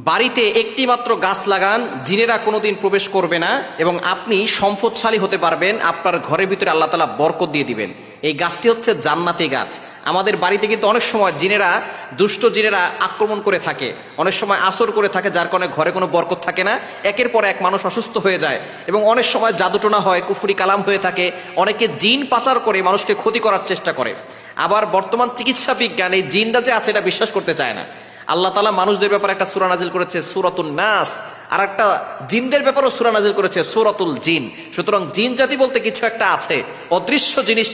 বাড়িতে একটি মাত্র গাছ লাগান, জিনেরা কোনোদিন প্রবেশ করবে না এবং আপনি সম্পদশালী হতে পারবেন। আপনার ঘরের ভিতরে আল্লাহ তাআলা বরকত দিয়ে দিবেন। এই গাছটি হচ্ছে জান্নাতি গাছ। আমাদের বাড়িতে কিন্তু অনেক সময় জিনেরা, দুষ্ট জিনেরা আক্রমণ করে থাকে, অনেক সময় আসর করে থাকে, যার কারণে ঘরে কোনো বরকত থাকে না। একের পর এক মানুষ অসুস্থ হয়ে যায় এবং অনেক সময় জাদুটোনা হয়, কুফরি কালাম হয়ে থাকে। অনেকে জিন পাচার করে মানুষকে ক্ষতি করার চেষ্টা করে। আবার বর্তমান চিকিৎসা বিজ্ঞান এই জিনটা যে আছে এটা বিশ্বাস করতে চায় না। আল্লাহ তাআলা মানুষদের ব্যাপারে একটা সূরা নাজিল করেছে সূরাতুন নাস, আর একটা জিনদের ব্যাপারেও সূরা নাজিল করেছে সূরাতুল জিন। সুতরাং জিন জাতি বলতে কিছু একটা আছে, অদৃশ্য জিনিস,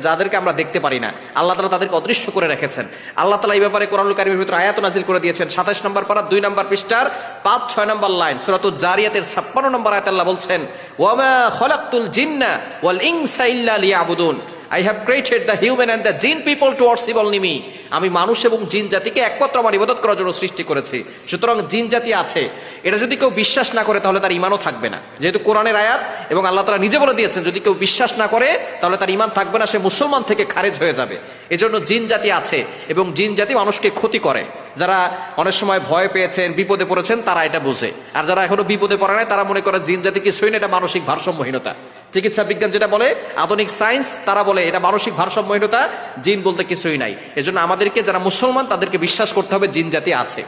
যাদেরকে আমরা দেখতে পারি না। আল্লাহ তাআলা তাদেরকে অদৃশ্য করে রেখেছেন। আল্লাহ তাআলা এই ব্যাপারে কোরআনুল কারীমের ভিতরে আয়াত নাজিল করে দিয়েছেন। ২৭ নম্বর পারা ২ নম্বর পৃষ্ঠার ৫-৬ নম্বর লাইন সূরাতুল জারিয়াতের ৫৬ নম্বর আয়াতে আল্লাহ বলছেন, ওয়ামা খলাকতুল জিন্না ওয়াল ইনসা ইল্লা লিয়াবুদুন, I have created the human and the jinn people to worship only me. আমি মানুষ এবং জিন জাতিকে একমাত্র আমার ইবাদত করার জন্য সৃষ্টি করেছি। সুতরাং জিন জাতি আছে, এটা যদি কেউ বিশ্বাস না করে তাহলে তার ইমানও থাকবে না। যেহেতু কোরআনের আয়াত এবং আল্লাহ তাআলা নিজে বলে দিয়েছেন, যদি কেউ বিশ্বাস না করে তাহলে তার ইমান থাকবে না, সে মুসলমান থেকে খারেজ হয়ে যাবে। এজন্য জিন জাতি আছে এবং জিন জাতি মানুষকে ক্ষতি করে। যারা অনেক সময় ভয় পেয়েছেন, বিপদে পড়েছেন, তারা এটা বোঝে। আর যারা এখনো বিপদে পড়ে নাই তারা মনে করে জিন জাতি কিছুই না, এটা মানসিক ভারসাম্যহীনতা। চিকিৎসা বিজ্ঞান যেটা বলে, আধুনিক সায়েন্স, তারা বলে এটা মানসিক ভারসাম্যহীনতা, জিন বলতে কিছুই নাই। এজন্য আমাদেরকে, যারা মুসলমান, তাদেরকে বিশ্বাস করতে হবে জিন জাতি আছে।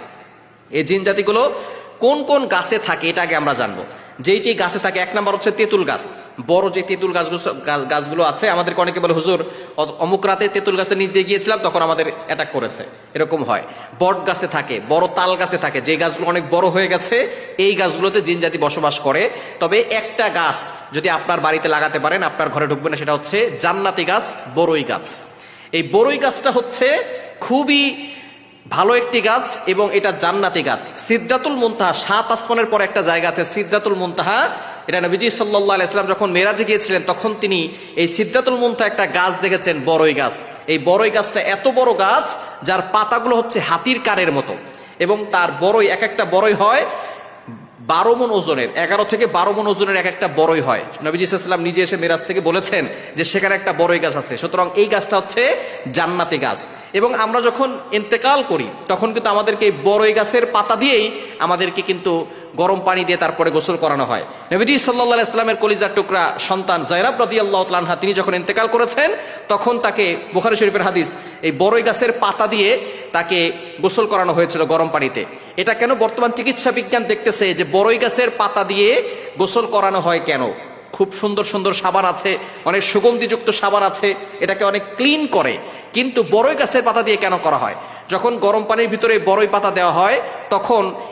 এই জিন জাতিগুলো কোন কোন গাছে থাকে এটা আগে আমরা জানবো। যেই গাছে থাকে, এক নাম্বার হচ্ছে তেঁতুল গাছ। বড় যে তেঁতুল গাছগুলো আছে, আমাদেরকে অনেকে বলে, হুজুর অমুক রাতে তেঁতুল গাছে নিচ দিয়ে গিয়েছিলাম, তখন আমাদের অ্যাটাক করেছে, এরকম হয়। বট গাছে থাকে, বড় তাল গাছে থাকে, যে গাছগুলো অনেক বড় হয়ে গেছে, এই গাছগুলোতে জিন জাতি বসবাস করে। তবে একটা গাছ যদি আপনার বাড়িতে লাগাতে পারেন, আপনার ঘরে ঢুকবে না, সেটা হচ্ছে জান্নাতি গাছ, বড়ই গাছ। এই বড়ই গাছটা হচ্ছে খুবই ভালো একটি গাছ এবং এটা জান্নাতি গাছ। সিদরাতুল মুনতাহা, ৭ আসমানের পর একটা জায়গা আছে সিদরাতুল মুনতাহা। এটা নবীজি সাল্লাল্লাহু আলাইহি ওয়াসাল্লাম যখন মেরাজে গিয়েছিলেন, তখন তিনি এই সিদরাতুল মুনতাহা একটা গাছ দেখেছেন, বড়ই গাছ। এই বড়ই গাছটা এত বড় গাছ, যার পাতাগুলো হচ্ছে হাতির কানের মতো, এবং তার বড়ই, এক একটা বড়ই হয় ১২ মণ ওজনের, ১১ থেকে ১২ মণ ওজনের এক একটা বড়ই হয়। নবীজি সাল্লাল্লাহু আলাইহি ওয়াসাল্লাম নিজে এসে মেরাজ থেকে বলেছেন যে সেখানে একটা বড়ই গাছ আছে। সুতরাং এই গাছটা হচ্ছে জান্নাতি গাছ। এবং আমরা যখন ইন্তেকাল করি, তখন কিন্তু আমাদেরকে এই বড়ই গাছের পাতা দিয়েই আমাদেরকে কিন্তু গরম পানি দিয়ে তারপরে গোসল করানো হয়। নবীজি সাল্লাল্লাহু আলাইহি ওয়াসাল্লামের কলিজার টুকরা সন্তান যায়নাব রাদিয়াল্লাহু তাআলা আনহা, তিনি যখন ইন্তেকাল করেছেন, তখন তাকে, বুখারী শরীফের হাদিস, এই বড়ই গাছের পাতা দিয়ে তাকে গোসল করানো হয়েছিল গরম পানিতে। এটা কেন? বর্তমান চিকিৎসা বিজ্ঞান দেখতেছে যে বড়ই গাছের পাতা দিয়ে গোসল করানো হয় কেন। খুব সুন্দর সুন্দর সাবান আছে, অনেক সুগন্ধিযুক্ত সাবান আছে, এটাকে অনেক ক্লিন করে। কিন্তু বড়ই গাছের পাতা দিয়ে কেন করা হয়? যখন গরম পানির ভিতরে বড়ই পাতা দেওয়া হয়, তখন